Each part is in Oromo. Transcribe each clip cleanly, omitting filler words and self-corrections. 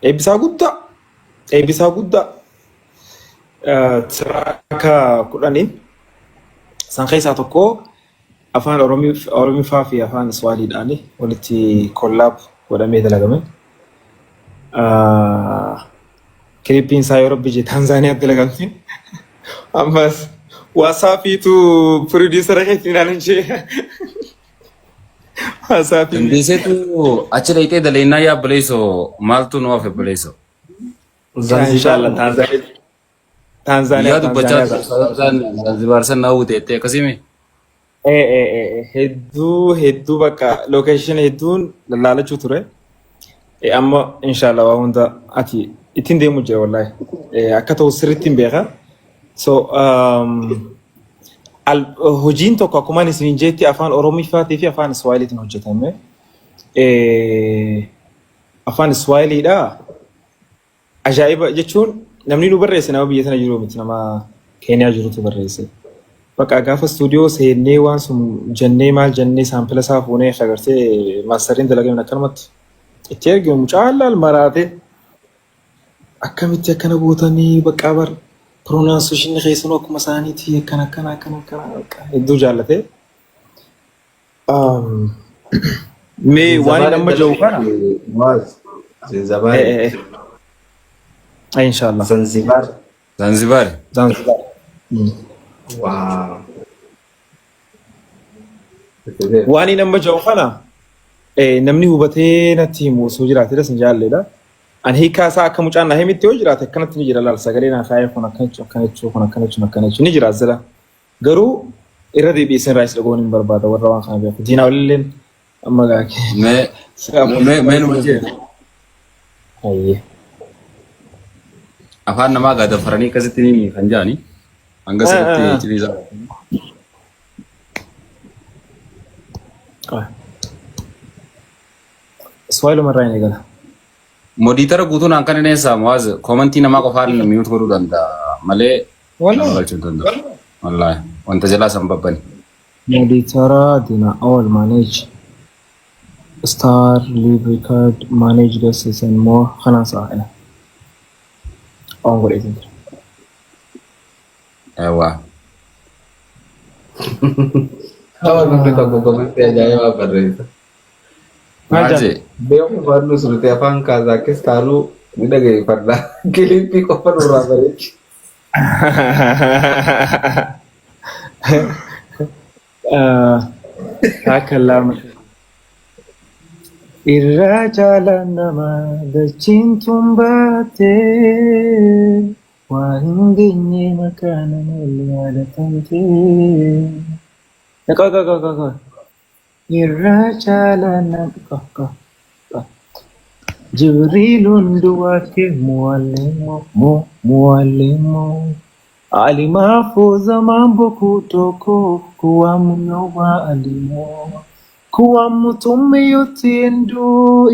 eebbisaa guddaa tiraka kudhaniin san keessaa tokko afaan Oromiffaa fi afaan Iswaaliidhaan walitti kollaab godhamee dalagame. Kiliippiin isaa yeroo biyya Taanzaaniyaatti dalagamte. Ammas waasaappiitu pirodiisara keetiin aanan ishee. Dandeesseetu achi dhaqxee daleennaa yaabbileessoo maaltu nu hafe bileessoo? Inshallah Taanzaaniyaa. Yaa dubbachaa Zanzibar san naa wuteettee akkasimi? Hedduu bakka location hedduun laalachuu ture. Amma inshallah waa hunda ati ittiin deemu jira wallahi. Akka ta'u sirriitti hin beeka. So hojiin tokko akkuma isin jetti afaan Oromiffaatii fi afaan Iswaaliitiin hojjetame. Afaan Iswaaliidha. Ajaa'iba jechuun namni nu barreesse nama biyya sana jiru miti nama Keeniyaa jirutu barreesse. Bakka gaafa stuudiyoo seennee waan sun jennee maal jennee saampila isaa fuunee agartee maastariin dalagame akkanumatti itti erginu mucaallaal maraate akkamitti akkana gootanii bakka bar pronunciation keessanuu akkuma isaaniitii akkana hedduu jaallate. Mee waan amma jiru kana inshallah Zanzibar. Wow. Waan nama jiru kana namni hubatee natti himu osoo jiraate das hin jaalledha. Ani hiikaa isaa akka mucaan na himitti yoo jiraate akkanatti ni jira laal sagalee naa kaayee kun akkanachu ni jira zila. Garuu irra deebiisin raayis dhagoon hin barbaada warra waan kana beeku. Diinaa walilleen amma gaake. Mee nu jee. Hayyee. Afaan namaa gaadafaranii akkasitti ni kan jaani. Hanga sirriitti ciriisaa. Swahili marraa hin eegala. Modiitara guutuun hankan inni eessaa muwaaz koomantii namaa qofaan mi'uutu godhuu danda'a malee nama galchuu danda'a. Wallaahi wanta jalaa san babbani. Modiitara dina all manage star leave record manage guests and more kanaan sa'a. On godheetiin jira. Eewwaa. Hawa namni tokko komantii ajaa'ibaa barreessa. Maal jee? Beeku fardu surte afaan Kazaakistaaluu ni dhaggeeffadha. Kilippii qofa nurraa bareechi. Akka lama. Irraa jaalan nama dachiin tun baatee waan hin geenye maqaan nama yaadatamtee. Qaqaqaqaqaq. Irraa jaalan nama Jibriilun duwwaate muwalemo alimaafuu zamaan boku tokko kuwamu nyoma alimo kuwamu tummiyotiendu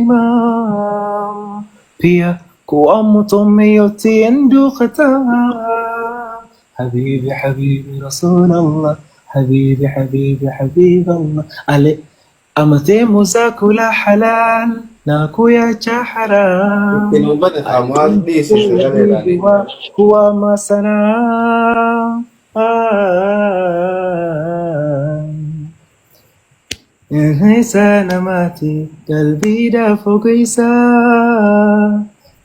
imam pia kuwamu tummiyotiendu khataa habibi habibi rasulallah habibi habibi habib allah ale amate musakula halal naku ya cha haram Kinumbata amwaz di sisirani. huwa masana sana mati qalbii daafoo keessa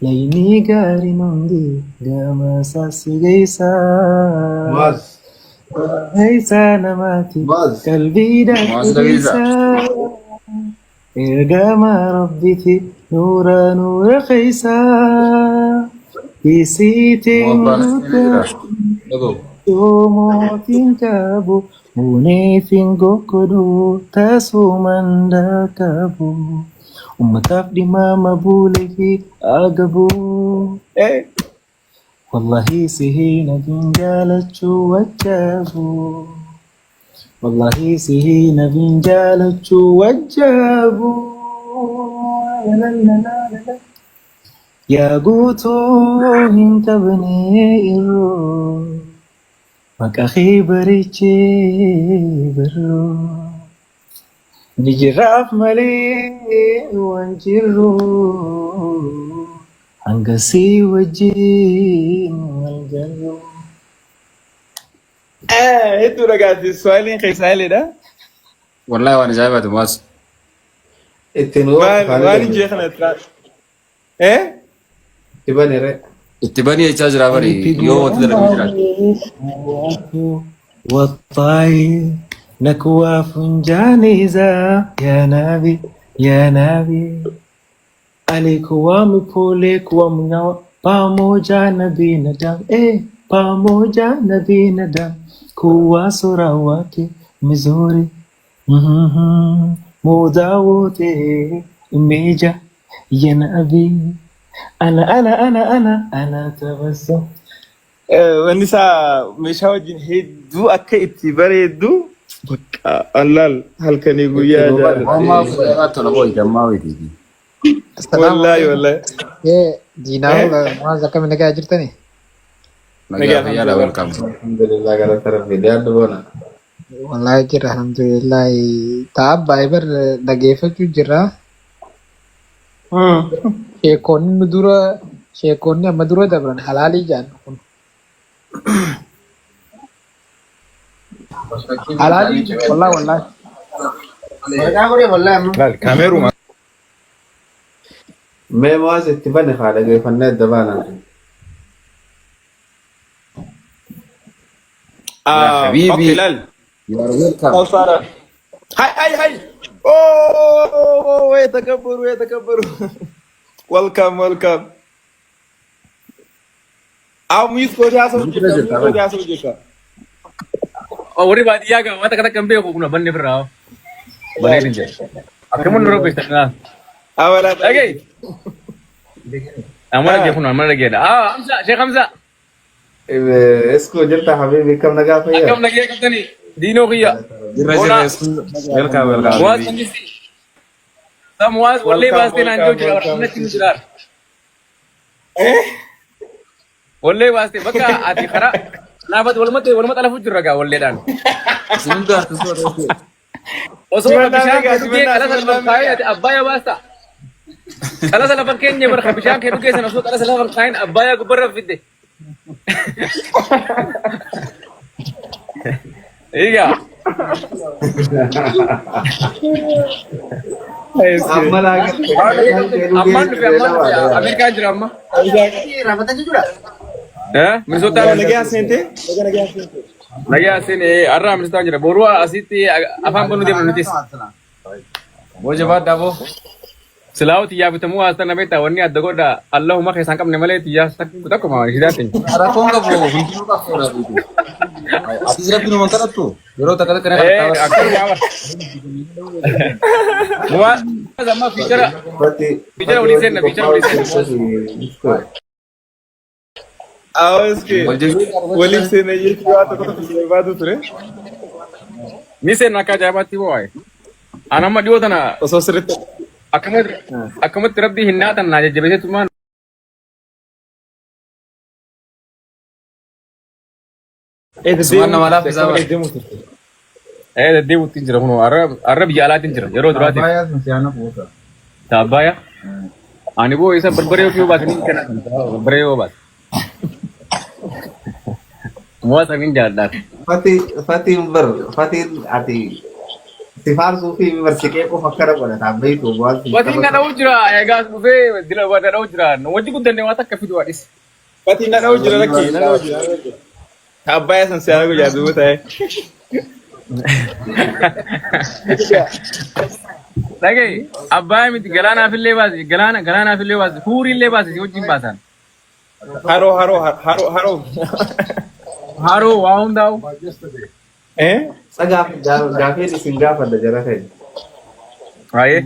layni gaarii nundi gama saasi geessa sana mati qalbii daafoo keessa ergama rabbiti nuura keessa isiitiin mootiin qabu muneefin gokkodu taasuman dakabu ummataaf dhimama buulee fi agabu wallahi sihina ginjaalachuu wajabu wallahi sihina ginjaalachuu wajabu yaa guutuu hin qabne irroo maqaa barichee birroo ni jiraaf malee waan jirroo Angasi wajin walgayo. Itu ragazzi, Swahili in Kiswahili da? Wallahi waan ajaa'ibatu Muaz. Ittiin Maaliin jeeqna tra? Ibanire. Itti banii jechaa jira bari yoo wanta dalagu jira. Wallahi nakuwa funjaniza ya nabi ya nabi. Alikuwa mpole kuwa mnyawa pamoja na binadamu pamoja na binadamu kuwa sura wake mzuri muda wote imeja ya nabi ana tabassum wani sa mai shawajin hedu akka itti bareedu bakka allal halkani guyyaa Amma fuudhaa tola boo'i gammaa weetiiti. wallahi Dinaa Muaz akkam nagaa jirtani? Nagaa fayyaadha welcome. Alhamdulillah galata rabbi yaaddu boona. Wallahi jira alhamdulillah. Taabaa bar dhageeffachuu jira. Sheekonni amma dura dabran halaalii jaan kun. Halaalii wallahi. kameruma Mee Muaz itti bane haa dhageeffannee adda baanaa. Habibi. okay lal You are welcome. أو صار هاي أوه يتكبروا welcome أو ميسكو جاسو جيكا Ori baadiyyaa ga wanta kana kan beeku kuna banne firraa. Banee din jee. Akkuma nuroo beektan. أولا Dhagee. Amana jee kuna amana dhageedha. Hamza, Sheekh Hamza. Iskoo jirta habibi kam nagaa fayyaa. Akkam dhagee qabdanii diinoo kiyya. Jirra welcome. Muwaaz Mangisi. Sa Muwaaz wallee baastee naan jiru jira. Warra ni jira. Wallee baastee bakka ati karaa naafat walumatti alafu jirra gaa walleedhaan. Sinin gaartu soorate. Osoo bishaan kedugee qalasa lafan kaayee ati abbaaya baasta. Qalasa lafan keenya barka bishaan kedugee sana osoo qalasa lafan kaayeen abbaaya gubbarra fidde. Iya. Amma lagi. Amman dhufe Ameerikaan jira amma. Minnesota Nagaa seen arraa Minnesota jira. Boruu asitti afaan banuu deemnu nutis. Boja baaddaa boo. Silaawu xiyyaa bitamuu haastan nabeetta wanni adda godha Allahumma keessaan qabne malee xiyyaa takkuma hidhaatiin. Rakkoon qabu hundinuu qabsoodha biitu. Ati rabbi nu mankarattu yeroo takka kana Akkuma Muwaaz amma fiichara olii seenna fiichara olii seenna. أوسكي وليك سنة يجي وقت كنت في بعض ترى Ni seenna akka ajaa'ibaatti boo'aye. Ana amma dhiyoo tana وصوصرت akkamatti rabbii hin naatan naa jajjabeesseetumaan. Sumaanna malaaf isaa bara. Deddeebi'uutti jira kunoo arra biyya alaatiin jira yeroo duraatiif. Taabbaaya. Ani boo isa barbaree ofii yoo baate ni kenna barbaree yoo baate. Muwaaz amin jaalladhaaf. Fatiin ati sifaar suufii barsikee qofa akkana godhata beektu Muaz. Fatiin na dha'uu jira eegaa dhufee dila na dha'uu jira wajji guddannee waan takka fidu waadhis. Fatiin na dha'uu jira lakkii na dha'uu jira. Abbaaya san siyaa guyyaa duuba ta'e. Dhagee abbaaya miti galaanaafillee baasi galaanaafillee baasi huuriillee baasi si wajjin baasan. Haroo. Haroo waa hundaa'u. Gaafeen isin gaafadha jara ta'e. Waa'ee.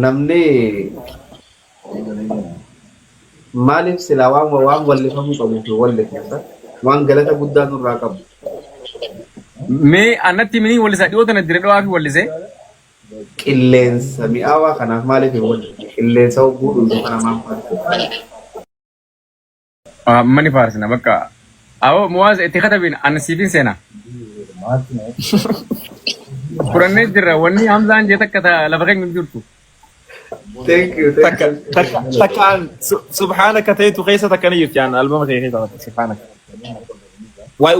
Namni maaliif silaa waan wallifamuu qabu fi wallifamsa waan galata guddaa nurraa qabu. Mee annatti minii wallisaa dhiyoo tana dire dhawaa fi wallisee. Qilleensa mi'aawaa kanaaf maaliif hin wallifne qilleensa hogguu dhullu kana maaf faarsu. Mani faarsina bakka. Awoo Muwaaz itti katabin ani siifin seena. Furannee jirra wanni Hamzaan jee takka lafa keenya jirtu. Thank you. تكان سبحانك تيتو خيسة تكنيت يعني ألبوم خيسة سبحانك واي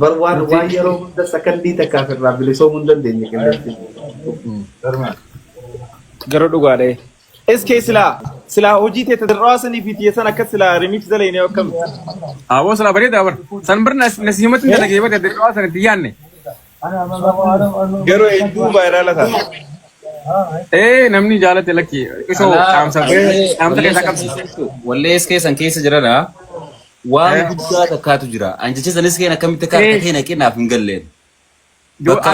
Waan yeroo hunda sakandii takkaaf irraa bilisoo mun dandeenye qilleensi. قرر دوغاري اس كي سلا وجيت تدراسني في تيسان اكد سلا ريميكس دليني وكم ابو سلا بريد اور سنبر نسيمت انت لقي بده دراسه نتياني قرر يدو فايرال था ايه نمني جالت لك شو عم سبب عم تلقى كم Wallee iskee san keessa jirana waan guddaa takkaatu jira. Anjicha sanis keenya akkamitti akka keenyaaf hin galleen. Bakka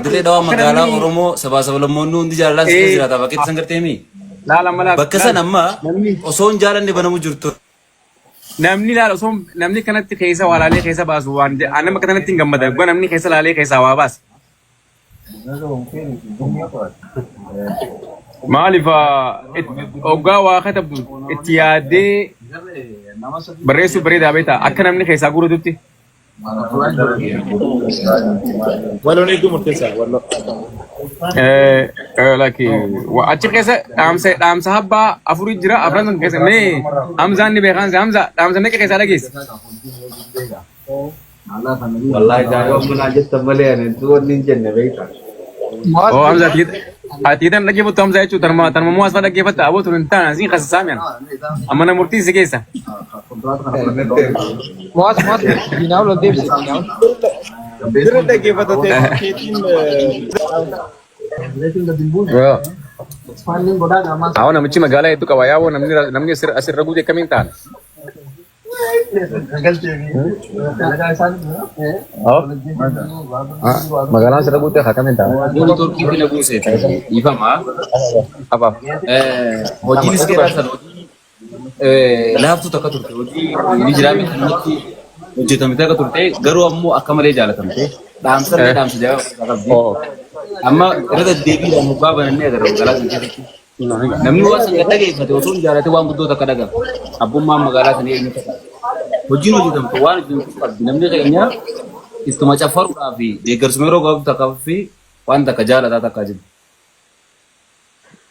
dirree dhawaa magaalaa Oromoo sabaa sablammoonni hundi jaalallaan keessa jiraata bakkeetti san garteemi. Bakka san amma osoo hin jaalanne banamu jirtu. namni laal osoo namni kanatti keessa walaalee keessa baasu waan nama kanatti hin gammada gwa namni keessa laalee keessa waa baas maaliif oggaa waa katabdu itti yaadee barreessuu bareedaa beektaa akka namni keessaa guututti ولو نيدو مرتسا والله laki achi keessa dhaamsa habbaa afurii jira afran san keessa mee hamzaan ni beekan dhaamsa meeqa keessaa dhageesse Wallahi daa'ima munaa jettan malee ani wanni hin jenne beektaa. oh hamza atiitan dhaggeeffattu hamza jechuun tarma muwaas faa dhaggeeffatta aboo tun hin taane asiin kasasaamiyan amma na murtii si keessa مواس ديناو لو ديبسي درد كيف تتكيتين awon namichi magaalaa hedduu qaba yaa'oo namni asirra guutee kamiin ta'an magaalaan asirra guutee haa kamiin ta'an Yooni Turkii fi na buuseeti. Ifamaa. abaaf Hojiin iskee raabsan hojii laaftuu takka turte. Hojii inni jiraame kanatti hojjetamte akka turte garuu ammoo akka malee jaalatamte. Dhaamsallee dhaamsa jaa'aa qabdi. Amma irra deddeebiidhaan mubbaa banannee agarra magaalaa sana keessatti. Namni waan san dhaggeeffate osoo hin jaalate waan guddoo takka dhagama. Abbummaan magaalaa sana eenyu takka. Hojiin hojjetamte waan hojjetamtu qabdi. Namni keenya istuma caffaruudhaa fi deeggarsuma yeroo gabaabdu takkaa fi waan takka jaalataa takkaa jiru.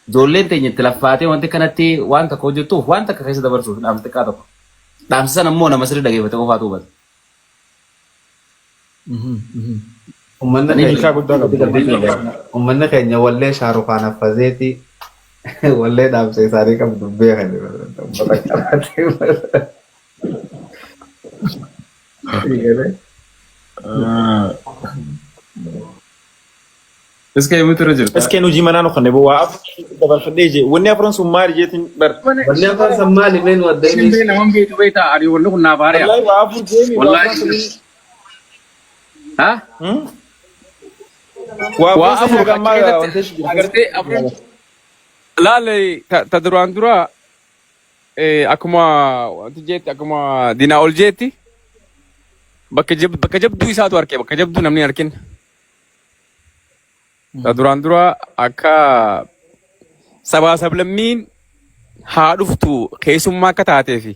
Ijoolleen teenya itti laffaatee wanti kanatti waan takka hojjettuuf waan takka keessa dabarsuuf dhaamsa xiqqaa tokko. Dhaamsa sana immoo nama sirrii dhaggeeffate qofaatu hubata. Uummanni keenya wallee shaarukaan affazeeti wallee dhaamsa isaanii qabdu beekan. iskee mutu irra jirta اسكي نجي منانو خني بوا دبر فديجي وني افرن سومار جيتين بر Wanni afaan sammaali meen waddeenii. Simbe naman beetu beektaa ari walli kun naaf haariya والله وافو جيمي wallahi ha وافو afur كما agartee afur laale ta duraan dura akkuma wanti jeetti akkuma dinaa ol jeetti bakka jabduu isaatu arke bakka jabduu namni arkin ta duraan dura akka sabaa sablammiin haa dhuftu keessummaa akka taateefi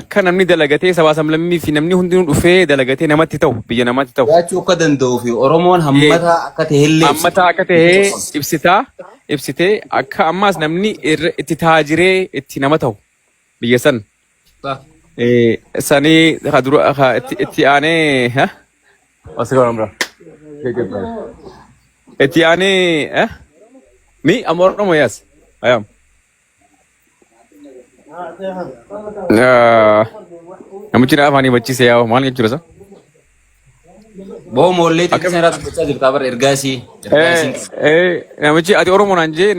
akka namni dalagatee sabaa sablammii fi namni hundinuu dhufee dalagatee namatti ta'u biyya namatti ta'u Yaachuu akka danda'uu fi Oromoon hammataa akka ta'ellee hammataa akka ta'ee ibsitee akka ammaas namni itti taajiree itti nama ta'u biyya san sanii itti aanee itti aanee mi amor no moyas ayam namichi na afaanii bachiisee yaa'u maal jechuudha isa boo moollee xiqqaa sana irraa dubbachaa jirta bara ergaasii. namichi ati oromoo naan jee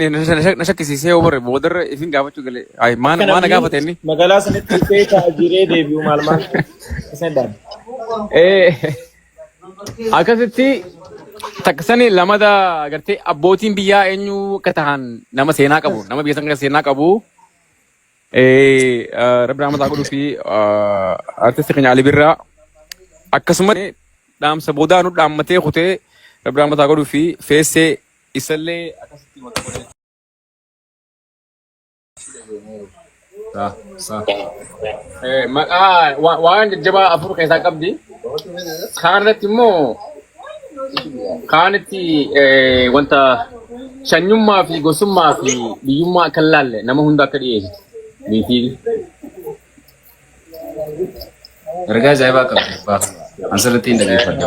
na shakkisiisee yoo bare boodarra ifin gaafachuu galee maana gaafate inni مقالا سنتي تيتا جيري ديبيو مالما سندان akkasitti taksani lamada agartee abbootiin biyyaa eenyu akka tahan nama seenaa qabu nama biyya san keessa seenaa qabu rabbi rahmataa godhuu fi artisti keenya Ali Birraa akkasumas dhaamsa boodaa nu dhaammatee kutee rabbi rahmataa godhuu fi feessee isallee akkasitti mata godhee. Maqaa waan jajjabaa afur keessaa qabdi. Kaan irratti immoo kaanitti wanta shanyummaa fi gosummaa fi biyyummaa kan laalle nama hunda akka dhiyeessitu. Biitii. Ergaa ajaa'ibaa qabdi. Asirratti hin dhageeffadhu.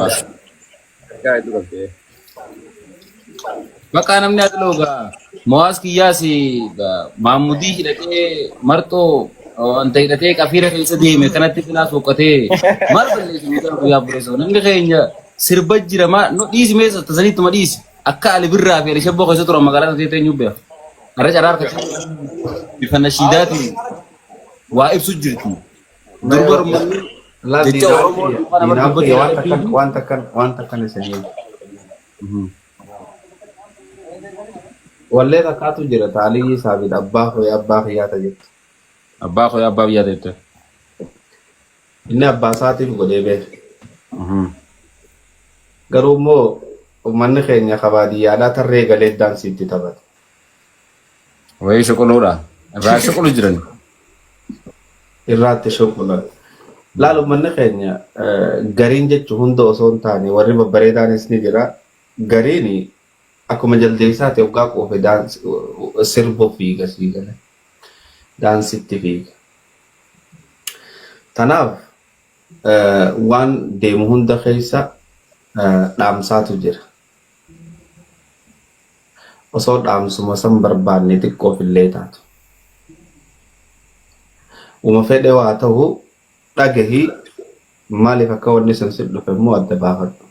Ergaa hedduu qabdi. Maqaa namni haa dhiloogaa. Mawaas kiyyaas Maamudii hidhatee marxoo wanta hidhatee qafiira keessa deeme kanatti filaa soqatee maal balleessu guyyaa bureessoo namni keenya sirba jira no dhiisi meessa tasaniittuma dhiisi akka Ali Birraa fi Rishabboo keessa turan magaalaa ta'ee teenyuu beeku. Har'a carraa harka bifa nashiidaatiin waa ibsu jirti. Durbar manni jecha Oromoo wanta kan isanii. Wallee takkaatu jira taalii saabit abbaa hiyyaata jettu. abbaa koo abbaa biyyaa ta'e. Inni abbaa isaatiif godhee beeku. Garuu immoo uummanni keenya kabaadiyyaadhaa tarree galee daansiitti taphata. Wayii shoqoloodha. Irraa shoqolu jiran. Irraatti shoqolan. Laal uummanni keenya gariin jechuun hunda osoo hin taane warri babbareedaanis ni jira. Gariin akkuma jaldeessaati waggaa qoofe sirba fiiga siigale. Daansitti fiiga. Tanaaf waan deemu hunda keessa dhaamsaatu jira. Osoo dhaamsuma san barbaanne xiqqoof illee taatu. Uma fedhe waa ta'u dhagahi maaliif akka wanni san si dhufe immoo adda baafadhu.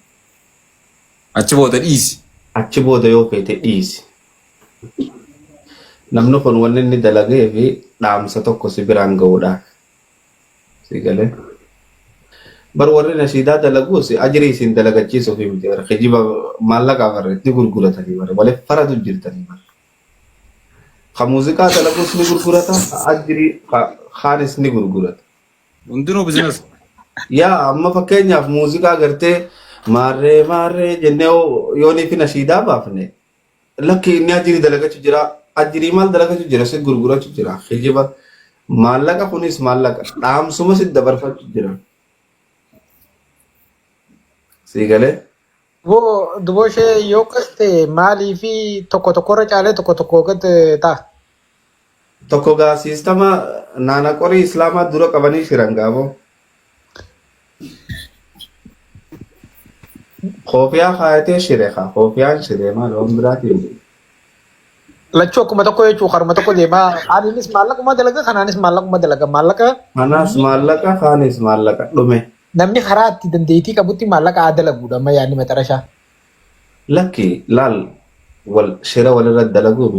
Achi booda dhiisi. Achi booda yoo feete dhiisi. Namni kun wanni inni dalagee fi dhaamsa tokko si biraan ga'uudhaaf. Si galee. Bar warri nashiidaa dalaguus ajirii isin dalagachiisuuf miti bara kijiba maallaqaa barreetti gurguratanii bara waliif faratu jirtanii bara. Ka muuziqaa dalaguus ni gurgurata ajirii kaanis ni gurgurata. Hundinuu bizinas. Yaa amma fakkeenyaaf muuziqaa gartee maarree jennee yoonii fi nashiidaa baafne lakki inni ajirii dalagachuu jira ajirii maal dalagachuu jira si gurgurachuu jira kijiba maallaqa kunis maallaqa dhaamsuma si dabarfachuu jira. Sigale? Wo duboshe yoo qaste maalii fi tokko tokkorra caalee tokko tokko gad ta'a. Tokko gaa siistama naana qorii islaamaa dura qabanii shiran gaaboo. Koofiyaa kaayatee shire kaa koofiyaan shire maal waan biraatiin. Lachuu akkuma tokko jechuun harma tokko deemaa aaniinis maallaquma dalaga kanaanis maallaquma dalaga maallaqa. Kanaas maallaqa kaanis maallaqa dhume. Namni karaa itti dandeettii qabutti maallaqa haa dalaguudha amma yaadni maxarashaa. Lakki laal wal shira walirra dalaguu